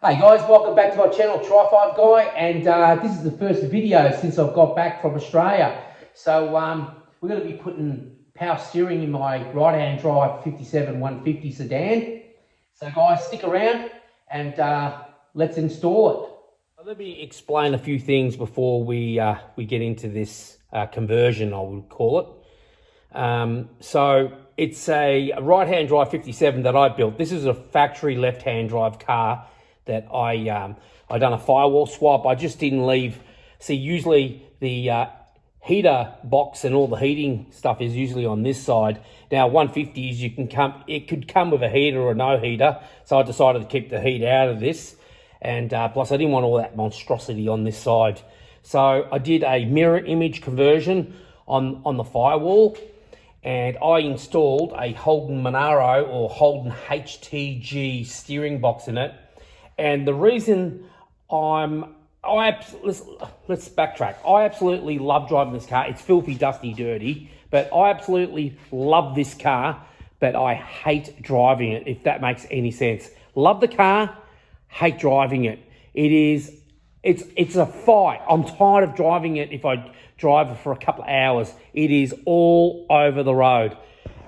Hey guys, welcome back to my channel, Try5 Guy, and this is the first video since I've got back from Australia. So we're going to be putting power steering in my right-hand drive 57 150 sedan. So guys, stick around and let's install it. Let me explain a few things before we get into this conversion, I would call it. So it's a right-hand drive 57 that I built. This is a factory left-hand drive car that I done a firewall swap. I just didn't leave. See, usually the heater box and all the heating stuff is usually on this side. Now 150s, it could come with a heater or no heater. So I decided to keep the heat out of this. And plus I didn't want all that monstrosity on this side. So I did a mirror image conversion on the firewall. And I installed a Holden Monaro or Holden HTG steering box in it. And the reason let's backtrack. I absolutely love driving this car. It's filthy, dusty, dirty, but I absolutely love this car, but I hate driving it, if that makes any sense. Love the car, hate driving it. It's a fight. I'm tired of driving it. If I drive it for a couple of hours, it is all over the road.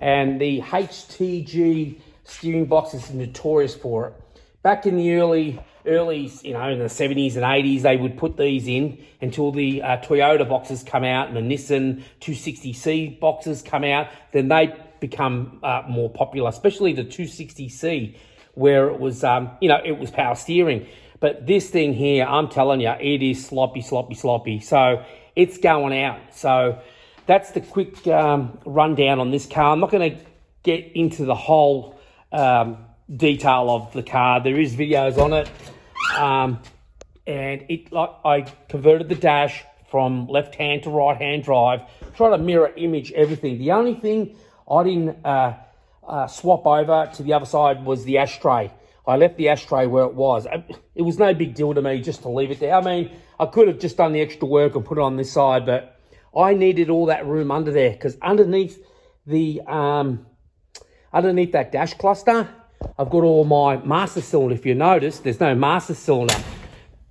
And the HTG steering box is notorious for it. Back in the early, in the 70s and 80s, they would put these in until the Toyota boxes come out and the Nissan 260C boxes come out. Then they become more popular, especially the 260C, where it was, it was power steering. But this thing here, I'm telling you, it is sloppy. So it's going out. So that's the quick rundown on this car. I'm not going to get into the whole detail of the car. There is videos on it, and I converted the dash from left hand to right hand drive, try to mirror image everything. The only thing I didn't swap over to the other side was the ashtray. I left the ashtray where it was. It was no big deal to me just to leave it there. I mean, I could have just done the extra work and put it on this side, but I needed all that room under there because underneath that dash cluster, I've got all my master cylinder. If you notice, there's no master cylinder.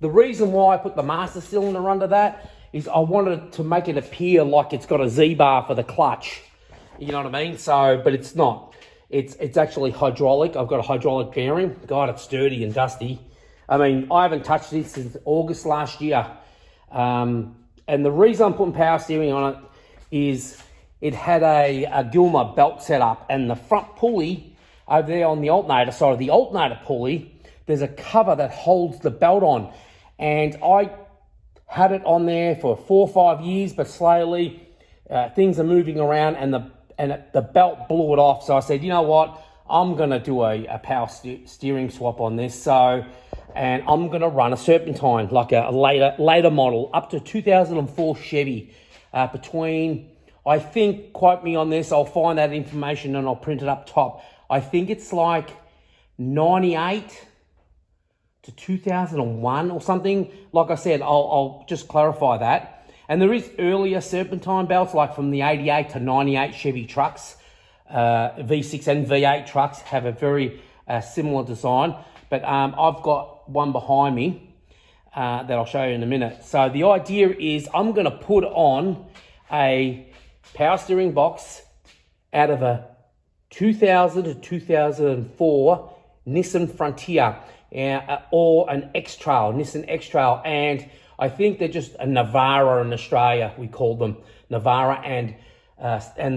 The reason why I put the master cylinder under that is I wanted to make it appear like it's got a Z-bar for the clutch. You know what I mean? So, but it's not. It's actually hydraulic. I've got a hydraulic bearing. God, it's dirty and dusty. I mean, I haven't touched this since August last year. And the reason I'm putting power steering on it is it had a Gilmer belt set up, and the front pulley over there on the alternator side of the alternator pulley, there's a cover that holds the belt on. And I had it on there for 4 or 5 years, but slowly things are moving around and the belt blew it off. So I said, you know what? I'm going to do a power steering swap on this. So, and I'm going to run a Serpentine, like a later model, up to 2004 Chevy, between, I think, quote me on this, I'll find that information and I'll print it up top. I think it's like 98 to 2001 or something. Like I said, I'll just clarify that. And there is earlier Serpentine belts, like from the 88 to 98 Chevy trucks. V6 and V8 trucks have a very similar design. But I've got one behind me that I'll show you in a minute. So the idea is I'm going to put on a power steering box out of a 2000 to 2004 Nissan Frontier or an X-Trail, Nissan X-Trail, and I think they're just a Navara in Australia. We call them Navara, and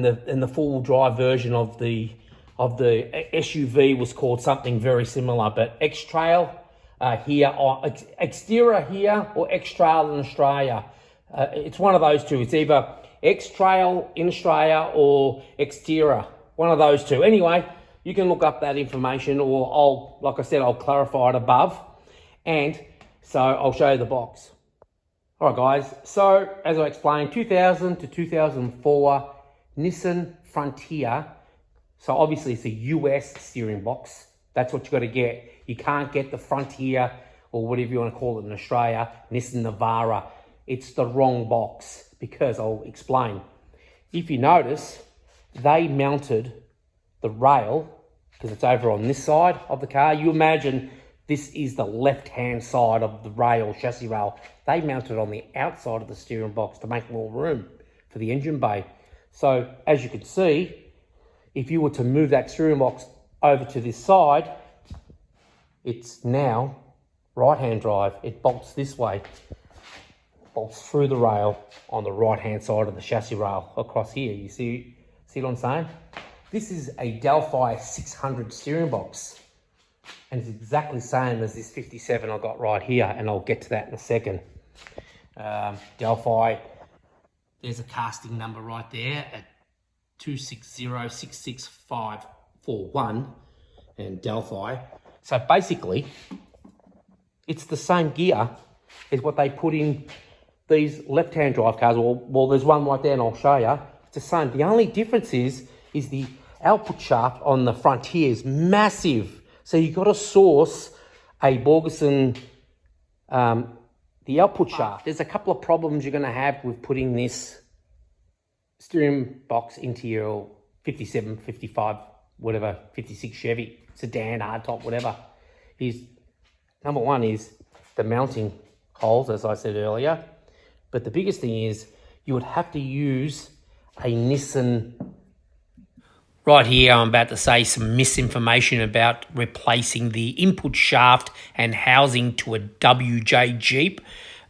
the four-wheel drive version of the SUV was called something very similar. But X-Trail here, or Xterra here, or X-Trail in Australia. It's one of those two. It's either X-Trail in Australia or Xterra. One of those two. Anyway, you can look up that information, or like I said, I'll clarify it above. And so I'll show you the box. All right, guys. So as I explained, 2000 to 2004 Nissan Frontier. So obviously it's a US steering box. That's what you got to get. You can't get the Frontier or whatever you want to call it in Australia, Nissan Navara. It's the wrong box because I'll explain. If you notice, they mounted the rail, because it's over on this side of the car. You imagine This is the left-hand side of the rail, chassis rail. They mounted on the outside of the steering box to make more room for the engine bay. So as you can see, if you were to move that steering box over to this side, it's now right-hand drive. It bolts this way, bolts through the rail on the right-hand side of the chassis rail across here. You see what I'm saying? This is a DELPHI 600 steering box, and it's exactly the same as this 57 I got right here, and I'll get to that in a second. DELPHI, there's a casting number right there at 260-66541, and DELPHI. So basically, it's the same gear as what they put in these left-hand drive cars. Well, there's one right there, and I'll show you. It's the same. The only difference is the output shaft on the front here is massive. So you've got to source a Borgeson, the output shaft. There's a couple of problems you're going to have with putting this steering box into your 57, 55, whatever, 56 Chevy, sedan, hardtop, whatever. Number one is the mounting holes, as I said earlier. But the biggest thing is you would have to use a Nissan. Right here, I'm about to say some misinformation about replacing the input shaft and housing to a WJ Jeep.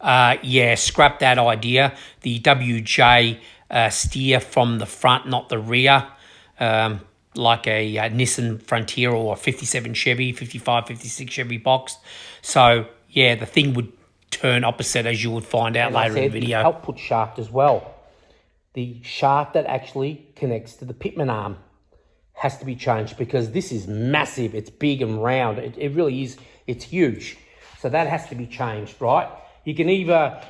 Yeah, scrap that idea. The WJ steer from the front, not the rear, like a Nissan Frontier or a 57 Chevy, 55, 56 Chevy box. So, yeah, the thing would turn opposite, as you would find out later in the video. The output shaft as well. The shaft that actually connects to the pitman arm has to be changed, because this is massive. It's big and round. It really is. It's huge. So that has to be changed, right? You can either,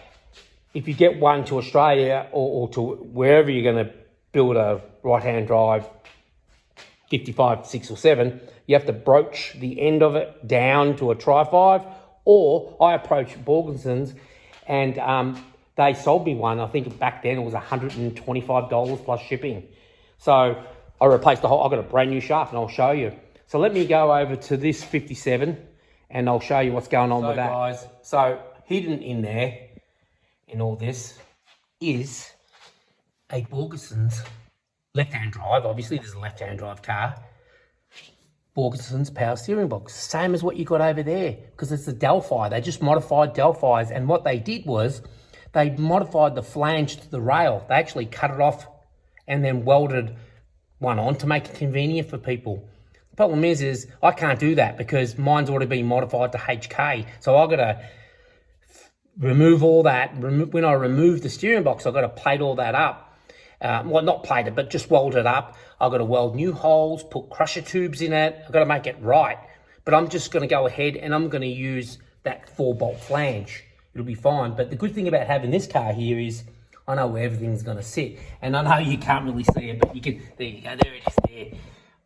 if you get one to Australia or to wherever you're going to build a right-hand drive 55, 6 or 7, you have to broach the end of it down to a Tri-5, or I approached Borgeson's and they sold me one. I think back then it was $125 plus shipping. So I replaced the whole, I got a brand new shaft, and I'll show you. So let me go over to this 57 and I'll show you what's going on with that. Guys, so hidden in there, in all this, is a Borgeson's left-hand drive. Obviously, there's a left-hand drive car. Borgeson's power steering box, same as what you got over there, because it's the DELPHI. They just modified DELPHIs, and what they did was they modified the flange to the rail. They actually cut it off and then welded one on to make it convenient for people. The problem is I can't do that because mine's already been modified to HK. So I've got to remove all that. When I remove the steering box, I've got to plate all that up. Well, not plate it, but just weld it up. I've got to weld new holes, put crusher tubes in it. I've got to make it right. But I'm just going to go ahead and I'm going to use that 4-bolt flange. It'll be fine. But the good thing about having this car here is I know where everything's going to sit. And I know you can't really see it, but you can. There you go. There it is there.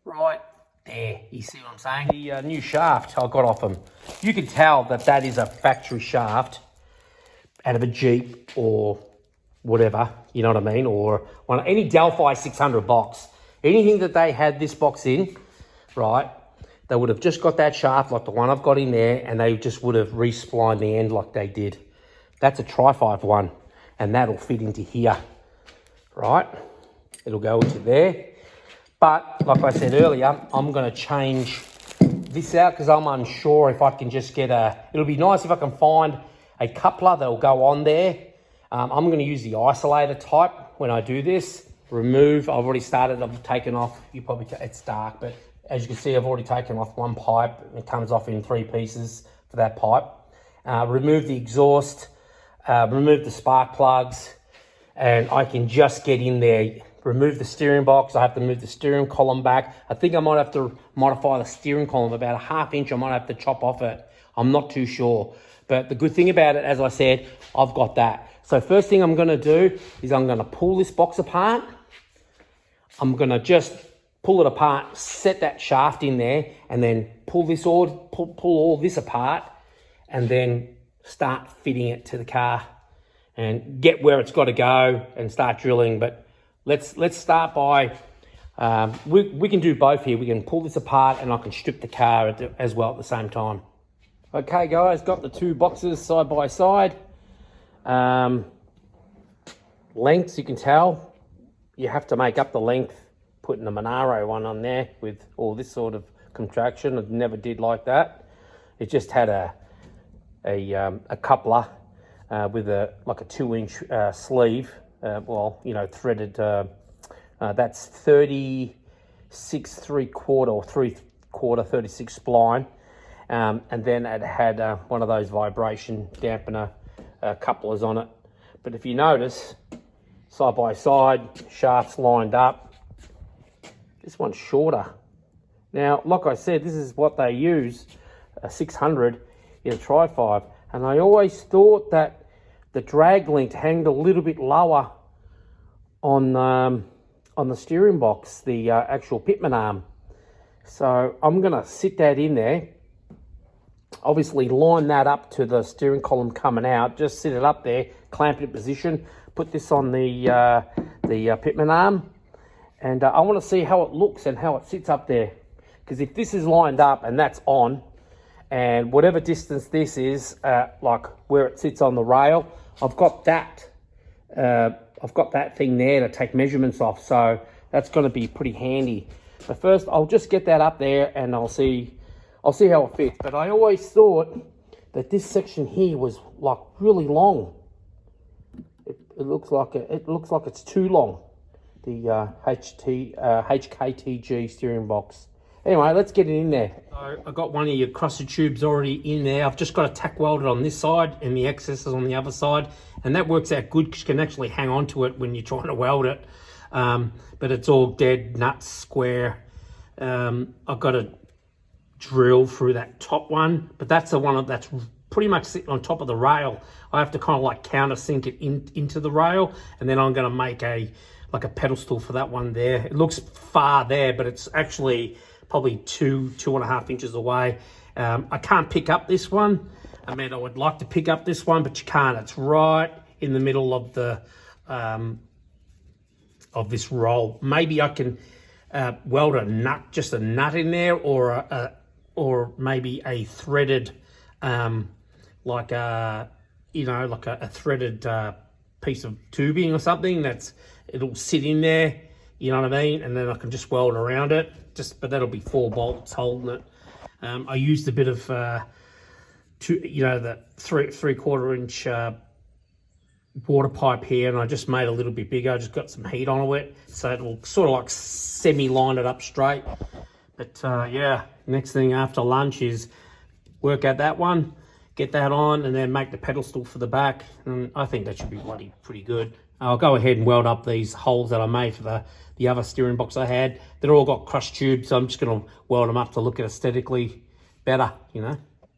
Right there. You see what I'm saying? The new shaft I got off them. You can tell that that is a factory shaft out of a Jeep or whatever, you know what I mean? Or any DELPHI 600 box. Anything that they had this box in, right, they would have just got that shaft like the one I've got in there, and they just would have re-splined the end like they did. That's a Tri-5 one, and that'll fit into here, right? It'll go into there. But, like I said earlier, I'm going to change this out because I'm unsure if I can just get it'll be nice if I can find a coupler that'll go on there. I'm going to use the isolator type when I do this. Remove, I've already started, I've taken off, it's dark, but as you can see, I've already taken off one pipe. It comes off in 3 pieces for that pipe. Remove the exhaust, remove the spark plugs, and I can just get in there. Remove the steering box. I have to move the steering column back. I think I might have to modify the steering column about a 1/2 inch. I might have to chop off it. I'm not too sure. But the good thing about it, as I said, I've got that. So first thing I'm going to do is I'm going to pull this box apart. I'm going to just pull it apart, set that shaft in there, and then pull all this apart, and then start fitting it to the car and get where it's got to go and start drilling. But let's start by, we can do both here. We can pull this apart and I can strip the car as well at the same time. Okay guys, got the two boxes side by side. Lengths, you can tell, you have to make up the length, putting the Monaro one on there with all this sort of contraction. It never did like that. It just had a coupler with like a 2-inch sleeve, well, you know, threaded, that's 36 3/4 or 3/4 36 spline. And then it had one of those vibration dampener couplers on it. But if you notice, side by side, shafts lined up. This one's shorter. Now, like I said, this is what they use, a 600 in a Tri-5. And I always thought that the drag length hanged a little bit lower on the steering box, the actual pitman arm. So I'm gonna sit that in there. Obviously line that up to the steering column coming out, just sit it up there, clamp it in position, put this on the pitman arm, and I want to see how it looks and how it sits up there. Because if this is lined up and that's on, and whatever distance this is, like where it sits on the rail, I've got that thing there to take measurements off, so that's going to be pretty handy. But first I'll just get that up there and I'll see how it fits. But I always thought that this section here was like really long. It looks like it's too long, the HKTG steering box. Anyway, let's get it in there. So I got one of your crusher tubes already in there. I've just got a tack welded on this side and the excess is on the other side, and that works out good because you can actually hang on to it when you're trying to weld it. But it's all dead nuts square. I've got a drill through that top one, but that's the one that's pretty much sitting on top of the rail. I have to kind of like countersink it into the rail, and then I'm going to make like a pedestal for that one there. It looks far there, but it's actually probably 2.5 inches away. I can't pick up this one. I mean, I would like to pick up this one, but you can't. It's right in the middle of the of this roll. Maybe I can weld a nut, just a nut in there, or maybe a threaded, like a threaded piece of tubing or something it'll sit in there, you know what I mean? And then I can just weld around it. But that'll be 4 bolts holding it. I used a bit of, the 3/4 inch water pipe here, and I just made a little bit bigger. I just got some heat on it, so it'll sort of like semi-line it up straight. But yeah, next thing after lunch is work out that one, get that on, and then make the pedestal for the back. And I think that should be pretty good. I'll go ahead and weld up these holes that I made for the other steering box I had. They're all got crushed tubes, so I'm just going to weld them up to look aesthetically better, you know.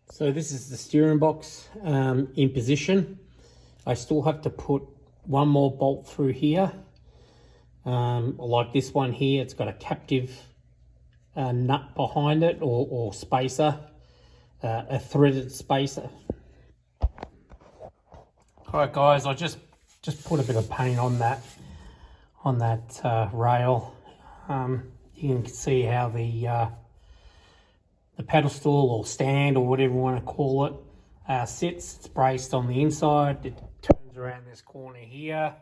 So this is the steering box in position. I still have to put one more bolt through here. Like this one here, it's got a captive nut behind it, or spacer, a threaded spacer. All right, guys, I just put a bit of paint on that rail. You can see how the pedestal or stand or whatever you want to call it sits. It's braced on the inside. It turns around this corner here.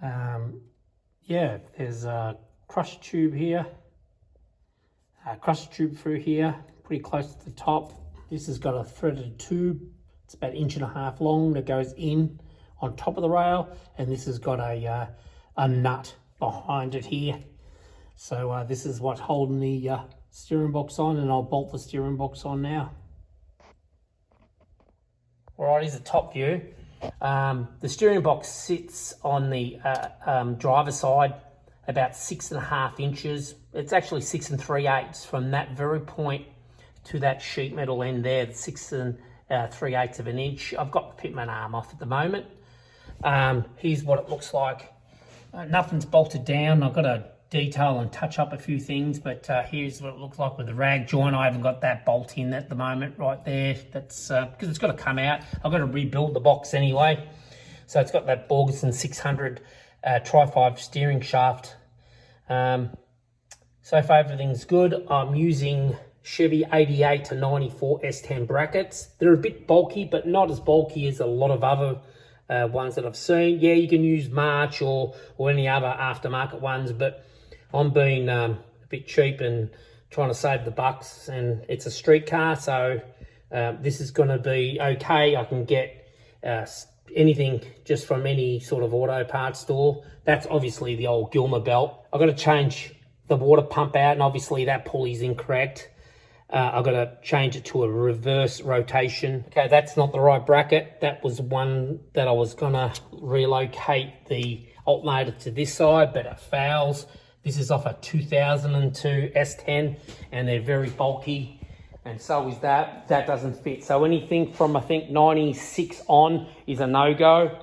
Yeah, there's a crusher tube here. Crusher tube through here, pretty close to the top. This has got a threaded tube. It's about 1.5 inches long that goes in on top of the rail, and this has got a nut behind it here. So this is what's holding the steering box on, and I'll bolt the steering box on now. Alright, here's the top view. The steering box sits on the driver's side about 6.5 inches. It's actually 6 3/8 from that very point to that sheet metal end there. 6 3/8 of an inch. I've got the pitman arm off at the moment. Here's what it looks like. Nothing's bolted down. I've got to detail and touch up a few things, but here's what it looks like with the rag joint. I haven't got that bolt in at the moment right there. That's because it's got to come out. I've got to rebuild the box anyway. So it's got that Borgeson 600 Tri-5 steering shaft. So far everything's good. I'm using Chevy 88 to 94 S10 brackets. They're a bit bulky, but not as bulky as a lot of other ones that I've seen. Yeah, you can use March or any other aftermarket ones, but I'm being a bit cheap and trying to save the bucks, and it's a street car, so this is going to be okay. I can get anything just from any sort of auto parts store. That's obviously the old Gilmer belt. I've got to change the water pump out, and obviously that pulley's incorrect. I've got to change it to a reverse rotation. Okay, that's not the right bracket. That was one that I was gonna relocate the alternator to this side, but it fails. This is off a 2002 S10, and they're very bulky, and so is that. That doesn't fit. So anything from, I think, 96 on is a no-go.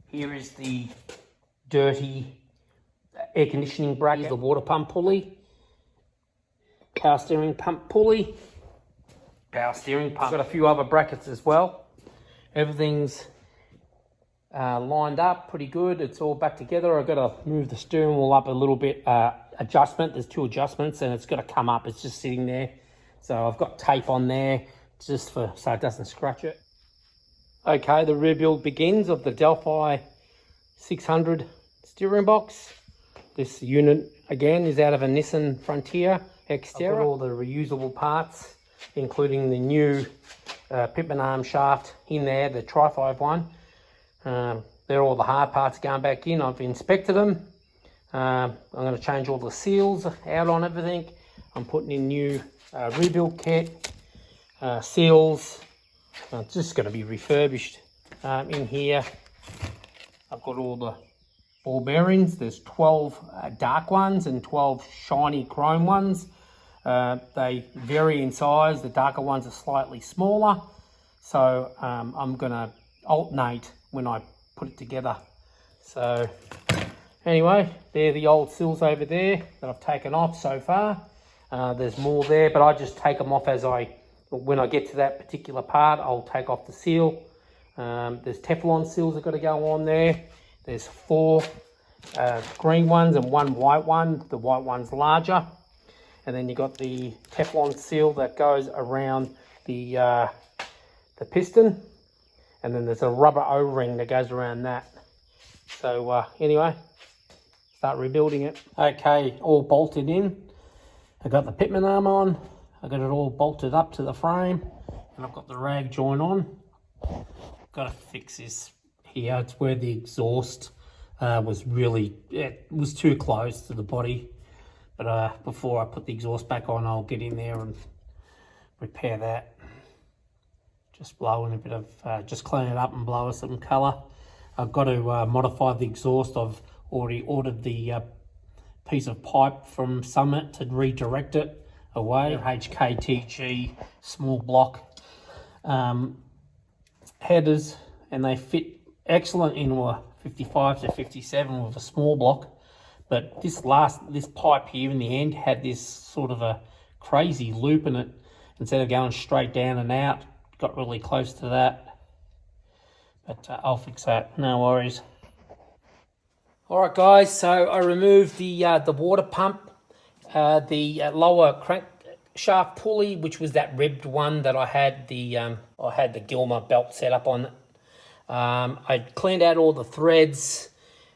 Here is the dirty air conditioning bracket, the water pump pulley. Power steering pump pulley, power steering pump. Got a few other brackets as well. Everything's lined up pretty good. It's all back together. I've got to move the steering wheel up a little bit. Adjustment, there's 2 adjustments, and it's got to come up. It's just sitting there. So I've got tape on there just so it doesn't scratch it. Okay, the rebuild begins of the DELPHI 600 steering box. This unit again is out of a Nissan Frontier Xterra. I've got all the reusable parts, including the new pitman arm shaft in there, the Tri-5 one. They're all the hard parts going back in. I've inspected them. I'm going to change all the seals out on everything. I'm putting in new rebuild kit, seals. It's just going to be refurbished. In here, I've got all the ball bearings. There's 12 dark ones and 12 shiny chrome ones. They vary in size. The darker ones are slightly smaller, so I'm gonna alternate when I put it together. So anyway, they're the old seals over there that I've taken off so far. There's more there, but I just take them off when I get to that particular part. I'll take off the seal. There's Teflon seals that got to go on there. There's 4 green ones and 1 white one. The white one's larger. And then you got the Teflon seal that goes around the piston. And then there's a rubber O-ring that goes around that. So anyway, start rebuilding it. Okay, all bolted in. I got the pitman arm on. I got it all bolted up to the frame. And I've got the rag joint on. Got to fix this here. It's where the exhaust was really, it was too close to the body. But before I put the exhaust back on, I'll get in there and repair that. Just blow in a bit of, just clean it up and blow it some colour. I've got to modify the exhaust. I've already ordered the piece of pipe from Summit to redirect it away. HKTG small block headers, and they fit excellent into a 55 to 57 with a small block. But this pipe here in the end had this sort of a crazy loop in it. Instead of going straight down and out, got really close to that. But I'll fix that, no worries. All right, guys, so I removed the water pump, the lower crankshaft pulley, which was that ribbed one that I had the Gilmer belt set up on. I cleaned out all the threads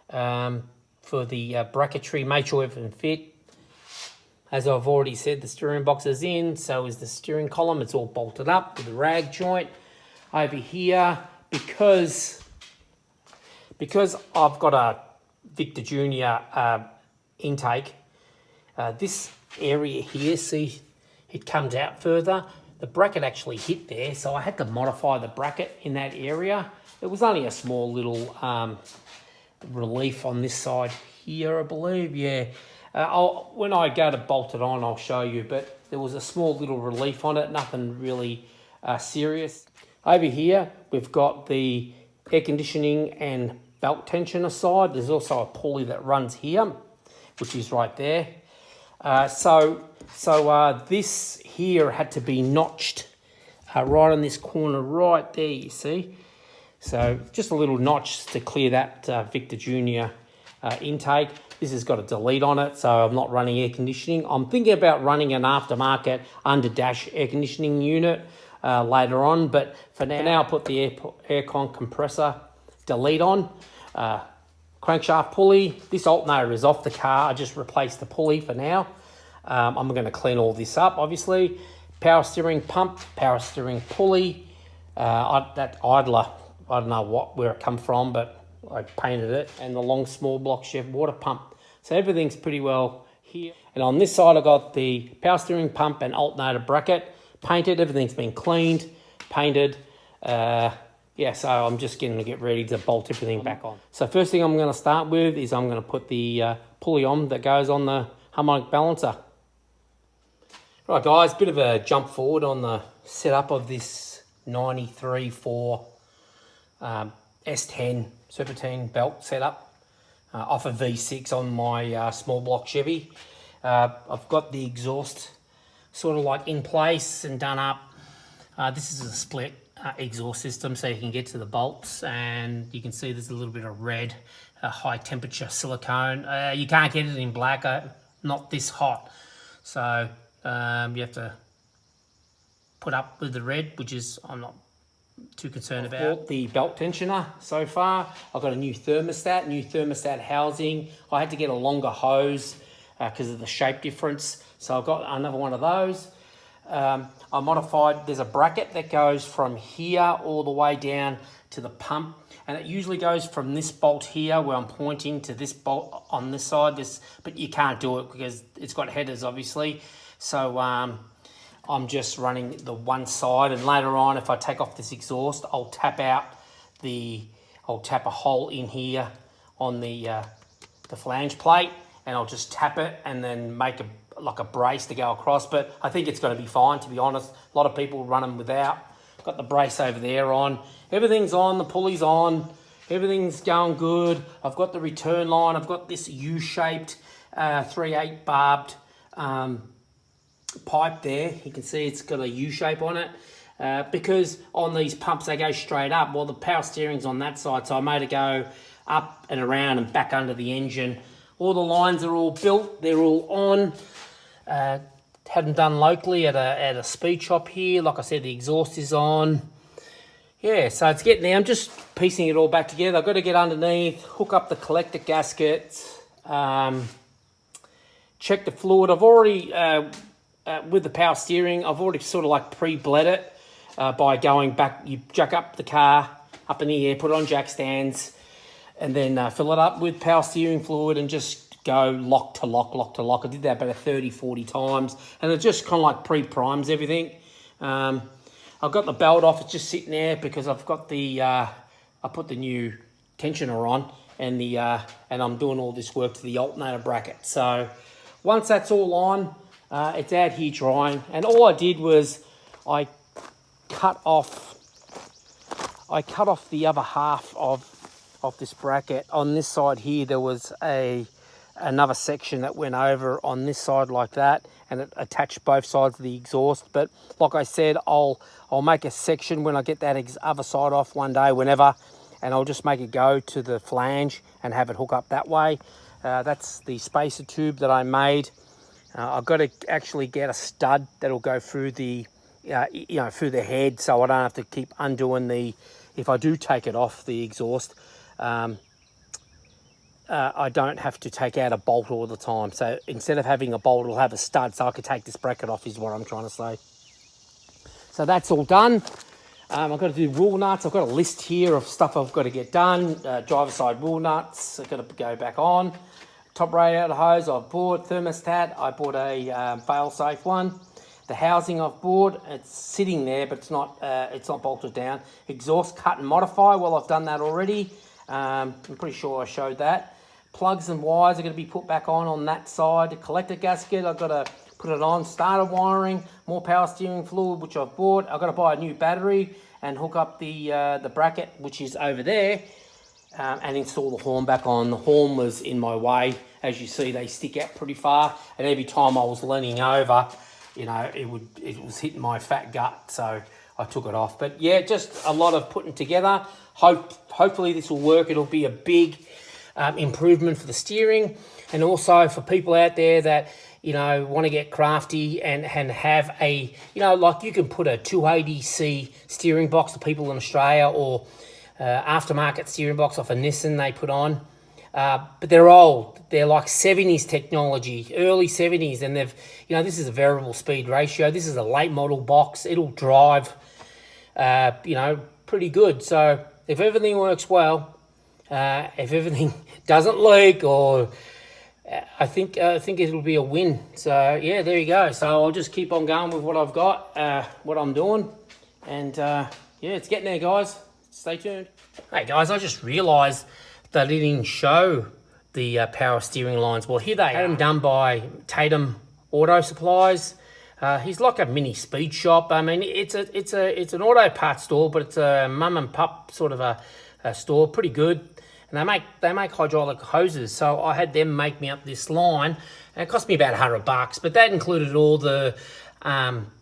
for the bracketry, made sure everything fit. As I've already said, the steering box is in, so is the steering column. It's all bolted up with the rag joint. Over here, because I've got a Victor Junior intake, this area here, see, it comes out further. The bracket actually hit there, so I had to modify the bracket in that area. It was only a small little relief on this side here, I believe. Yeah, when I go to bolt it on, I'll show you, but there was a small little relief on it, nothing really serious. Over here, we've got the air conditioning and belt tensioner side. There's also a pulley that runs here, which is right there. So this here had to be notched right on this corner right there, you see. So just a little notch to clear that Victor Junior intake. This has got a delete on it, so I'm not running air conditioning. I'm thinking about running an aftermarket under dash air conditioning unit later on, but for now I'll put the aircon compressor delete on. Crankshaft pulley. This alternator is off the car. I just replaced the pulley for now. I'm going to clean all this up, obviously. Power steering pump, power steering pulley. That idler, I don't know where it come from, but I painted it. And the long small block Chev water pump. So everything's pretty well here. And on this side, I got the power steering pump and alternator bracket painted. Everything's been cleaned, painted. Yeah, so I'm just going to get ready to bolt everything back on. So first thing I'm going to start with is I'm going to put the pulley on that goes on the harmonic balancer. Right guys, bit of a jump forward on the setup of this 93.4 S10 serpentine belt setup off a V6 on my small block Chevy. I've got the exhaust sort of like in place and done up. This is a split exhaust system, so you can get to the bolts, and you can see there's a little bit of red, high temperature silicone. You can't get it in black, not this hot, so you have to put up with the red, which is I'm not too concerned about. Bought the belt tensioner so far. I've got a new thermostat housing. I had to get a longer hose because of the shape difference, so I've got another one of those. I modified, there's a bracket that goes from here all the way down to the pump, and it usually goes from this bolt here where I'm pointing to this bolt on this side, but you can't do it because it's got headers obviously. So I'm just running the one side, and later on if I take off this exhaust, I'll tap a hole in here on the flange plate, and I'll just tap it and then make like a brace to go across. But I think it's going to be fine, to be honest. A lot of people run them without. Got the brace over there on. Everything's on, the pulley's on. Everything's going good. I've got the return line. I've got this U-shaped 3/8 barbed pipe there. You can see it's got a U-shape on it. Because on these pumps they go straight up. Well, the power steering's on that side, so I made it go up and around and back under the engine. All the lines are all built. They're all on. Hadn't done locally at a speed shop here. Like I said, the exhaust is on. Yeah, so it's getting there. I'm just piecing it all back together. I've got to get underneath, hook up the collector gasket, check the fluid. I've already, with the power steering, I've already sort of like pre-bled it by going back. You jack up the car up in the air, put it on jack stands, and then fill it up with power steering fluid and just go lock to lock, lock to lock. I did that about 30, 40 times, and it just kind of like pre-primes everything. I've got the belt off. It's just sitting there because I've got the, I put the new tensioner on, and and I'm doing all this work to the alternator bracket. So once that's all on, it's out here drying, and all I did was I cut off the other half of this bracket. On this side here, there was another section that went over on this side like that, and it attached both sides of the exhaust. But like I said, I'll make a section when I get that other side off one day, whenever, and I'll just make it go to the flange and have it hook up that way. That's the spacer tube that I made. I've got to actually get a stud that'll go through the through the head, so I don't have to keep undoing if I do take it off the exhaust, I don't have to take out a bolt all the time. So instead of having a bolt, it'll have a stud, so I could take this bracket off, is what I'm trying to say. So that's all done. I've got to do wheel nuts. I've got a list here of stuff I've got to get done. Driver side wheel nuts, I've got to go back on. Top radiator hose I've bought. Thermostat, I bought a fail-safe one. The housing I've bought, it's sitting there, but it's not bolted down. Exhaust cut and modify, well, I've done that already. I'm pretty sure I showed that. Plugs and wires are going to be put back on that side. The collector gasket, I've got to put it on. Starter wiring, more power steering fluid, which I've bought. I've got to buy a new battery and hook up the bracket, which is over there, and install the horn back on. The horn was in my way. As you see, they stick out pretty far, and every time I was leaning over, it was hitting my fat gut, so I took it off. But yeah, just a lot of putting together. Hopefully this will work. It'll be a big improvement for the steering. And also for people out there that, you know, want to get crafty and have a, you know, like you can put a 280C steering box to people in Australia, or aftermarket steering box off a Nissan they put on. But they're old. They're like 70s technology, early 70s, and they've, you know, this is a variable speed ratio. This is a late model box. It'll drive, you know, pretty good. So if everything works well, if everything doesn't leak, or I think it'll be a win. So yeah, there you go. So I'll just keep on going with what I've got, what I'm doing, and yeah, it's getting there, guys. Stay tuned. Hey guys, I just realised they didn't show the power steering lines. Well, here they are. Had them done by Tatum Auto Supplies. He's like a mini speed shop. I mean, it's an auto parts store, but it's a mum and pup sort of a store. Pretty good. And they make hydraulic hoses. So I had them make me up this line, and it cost me about $100. But that included all the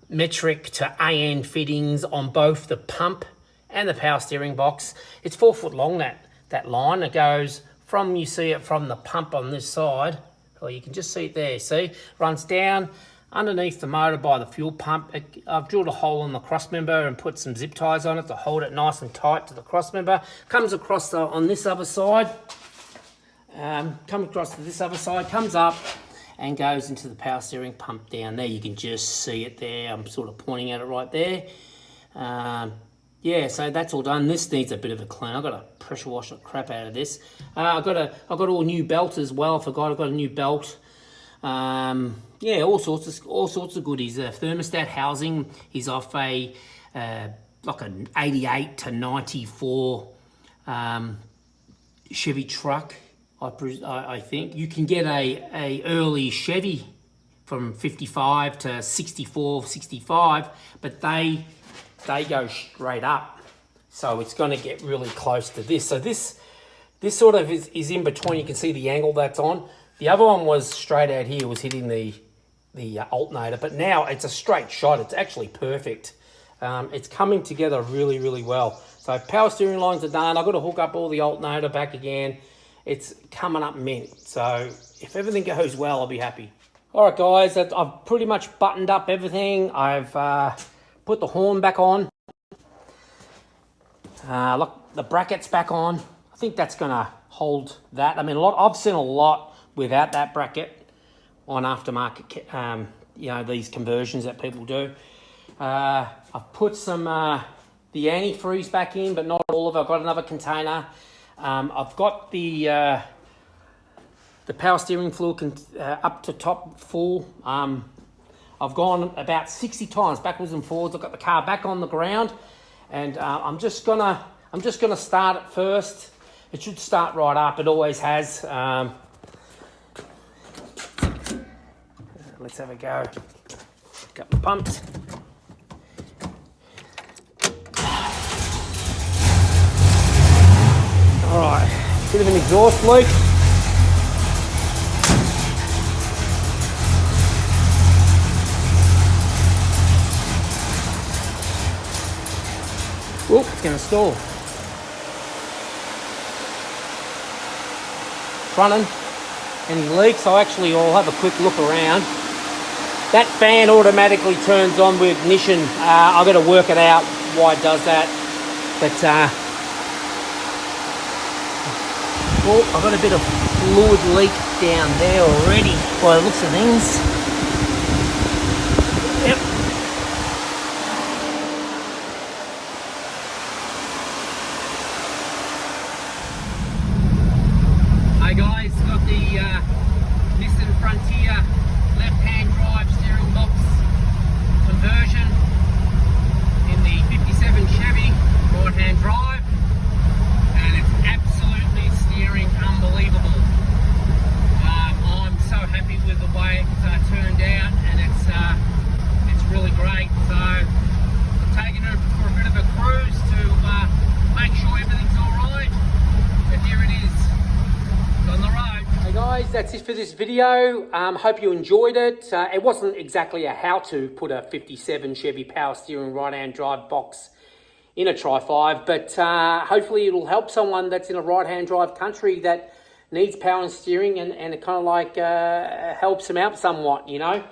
metric to AN fittings on both the pump and the power steering box. It's 4 foot long, that line. It goes from, you see it from the pump on this side, or you can just see it there, see? Runs down underneath the motor by the fuel pump. I've drilled a hole in the cross member and put some zip ties on it to hold it nice and tight to the cross member. Comes across on this other side, comes up and goes into the power steering pump down there. You can just see it there. I'm sort of pointing at it right there. Yeah, so that's all done. This needs a bit of a clean. I've got to pressure wash the crap out of this. I've got all new belt as well. I forgot I've got a new belt. Yeah, all sorts of goodies. Thermostat housing is off a like an 88 to 94 Chevy truck. I think you can get a early Chevy from 55 to 64, 65, but they go straight up, so it's going to get really close to this. So this sort of is in between. You can see the angle that's on. The other one was straight out here, was hitting the alternator, but now it's a straight shot. It's actually perfect. It's coming together really, really well. So power steering lines are done. I've got to hook up all the alternator back again. It's coming up mint. So if everything goes well, I'll be happy. All right, guys, I've pretty much buttoned up everything. I've put the horn back on. Look, the bracket's back on. I think that's gonna hold that. I mean, I've seen a lot without that bracket on aftermarket, you know, these conversions that people do. I've put some the antifreeze back in, but not all of it. I've got another container. I've got the power steering fluid up to top full. I've gone about 60 times backwards and forwards. I've got the car back on the ground, and I'm just gonna start it first. It should start right up. It always has. Let's have a go. Got the pumps. All right, bit of an exhaust leak. Oh, it's going to stall. Running. Any leaks? I'll have a quick look around. That fan automatically turns on with ignition. I've got to work it out why it does that. But oh, I've got a bit of fluid leak down there already by the looks of things. Yep. Hi guys, got the Nissan Frontier left-hand drive steering box conversion in the 57 Chevy right-hand drive, and it's absolutely steering unbelievable. I'm so happy with the way it's turned out, and it's really great. So I'm taking it for a bit of a cruise to make sure everything's all right. But here it is. On the road. Hey guys, that's it for this video. Hope you enjoyed it. It wasn't exactly a how to put a 57 Chevy power steering right-hand drive box in a Tri-5, but hopefully it'll help someone that's in a right-hand drive country that needs power and steering, and it kind of like helps them out somewhat, you know.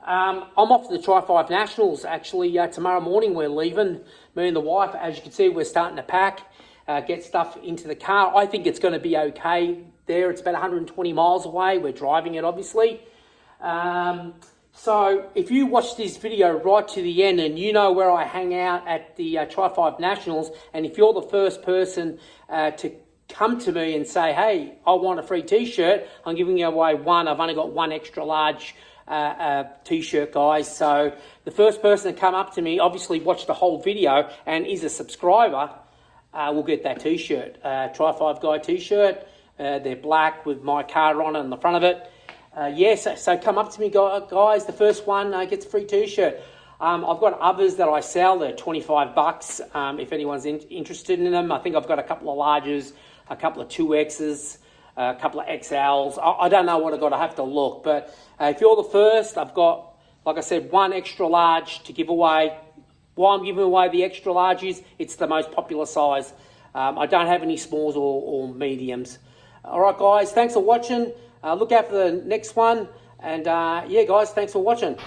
I'm off to the Tri-5 Nationals, actually. Tomorrow morning we're leaving, me and the wife. As you can see, we're starting to pack, get stuff into the car. I think it's going to be okay there. It's about 120 miles away. We're driving it, obviously. So if you watch this video right to the end and you know where I hang out at the Tri-5 Nationals, and if you're the first person to come to me and say, hey, I want a free t-shirt, I'm giving you away one. I've only got one extra large t-shirt, guys. So the first person to come up to me, obviously watch the whole video and is a subscriber, will get that t-shirt. Tri-5 Guy t-shirt. They're black with my car on the front of it. Yes, so come up to me, guys. The first one gets a free t-shirt. I've got others that I sell. They're $25 if anyone's interested in them. I think I've got a couple of larges, a couple of 2Xs, a couple of XLs. I don't know what I've got. I have to look. But if you're the first, I've got, like I said, one extra large to give away. Why I'm giving away the extra large is it's the most popular size. I don't have any smalls or mediums. All right, guys, thanks for watching. Look out for the next one. And yeah, guys, thanks for watching.